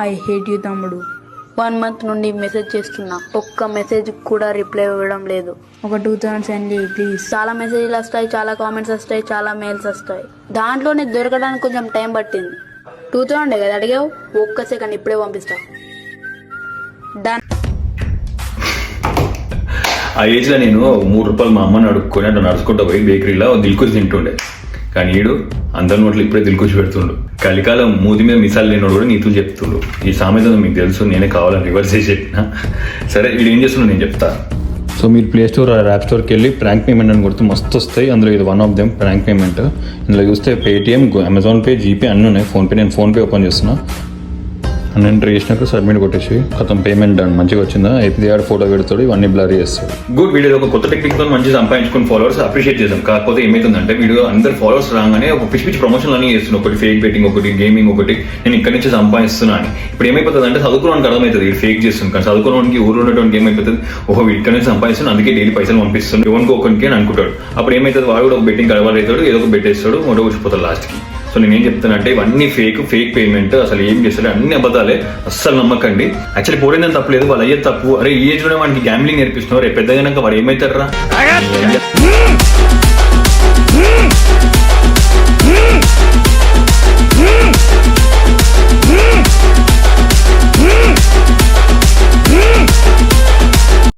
I hate you తమ్ముడు. 1 month నుండి message చేస్తున్నా, ఒక్క మెసేజ్ కూడా రిప్లై ఇవ్వడం లేదు. ఒక 2000 సెండ్ చేయి ప్లీజ్. చాలా మెసేజ్లు వస్తాయి, చాలా కామెంట్స్ వస్తాయి, చాలా మెయిల్స్ వస్తాయి. దాంట్లోనే దొరకడానికి కొంచెం టైం పట్టింది. 2000 కదా అడిగావు, ఒక్క సెకండ్ ఇప్పుడే పంపిస్తా. డన్. ఆ ఏజ్లో నేను ₹3 మా అమ్మని అడుక్కొని అట్లా నడుచుకుంటూ పోయి బేకరీలో దిల్కుష్ తింటుండే. కానీ ఈడు అందరి నోట్లు ఇప్పుడే దిల్కుష్ పెడుతుండు. కలికాలం మూతి మీద మిసాలు లేనోడు కూడా నీతులు చెప్తుండు. ఈ సామెత మీకు తెలుసు, నేనే కావాలని రివర్స్ చేసి చెప్పిన. సరే వీడు ఏం చేస్తున్నాడు నేను చెప్తా. సో మీరు ప్లే స్టోర్ యాప్ స్టోర్కి వెళ్ళి ప్రాంక్ పేమెంట్ అని కొడితే మస్తు వస్తాయి. అందులో ఇది one of them prank payment. ఇందులో చూస్తే పేటిఎం, అమెజాన్ పే, జీపే అన్నీ ఉన్నాయి. ఫోన్పే, నేను ఫోన్పే ఓపెన్ చేస్తున్నా. అని ఎంటర్ చేసినాక సబ్మిట్ కొట్టేసి ఖతం పేమెంట్ డన్. మంచిగా వచ్చిందా? అయితే ఫోటో పెడతాడు, ఇవన్నీ బ్లర్ చేస్తాడు. గుడ్. వీడియో ఒక కొత్త టెక్నిక్ తో మంచి సంపాదించుకుని ఫాలోవర్స్ అప్రిషియేట్ చేద్దాం. కాకపోతే ఏమైతుందంటే వీడియో అందరు ఫాలోవర్స్ రాగానే ఒక పిచ్చి పిచ్చి ప్రమోషన్లు అన్నీ చేస్తున్నాను. ఒకటి ఫేక్ బెట్టింగ్, ఒకటి గేమింగ్, ఒకటి నేను ఇక్కడ నుంచి సంపాదిస్తున్నా అని. ఇప్పుడు ఏమైపోతుంది అంటే చదువుకోవడానికి అర్థమవుతుంది ఇది ఫేక్ చేస్తుంది. కానీ చదువుకోవడానికి ఊరు ఉన్నటువంటి ఏమైపోతుంది, ఓహో ఇక్కడ నుంచి సంపాదిస్తున్నాను అందుకే డైలీ పైసలు పంపిస్తుంది ఎవరికి ఒకరికి అని అనుకుంటాడు. అప్పుడు ఏమైతుంది, వాడు కూడా ఒక బెట్టింగ్ కలవాలి అవుతాడు, ఏదో ఒక బెట్టేస్తాడు, మొట్ట వచ్చిపోతాడు లాస్ట్కి. సో నేనేం చెప్తానంటే ఇవన్నీ ఫేక్ పేమెంట్, అసలు ఏం చేస్తారు అన్ని అబద్ధాలే, అస్సలు నమ్మకండి. యాక్చువల్లీ పోయిందని తప్పలేదు, వాళ్ళు అయ్యే తప్పు. అరే ఈ ఏజ్ లో మనకి గ్యాంబ్లింగ్ నేర్పిస్తున్నారు, రేపు పెద్దగా వాడు ఏమవుతారా.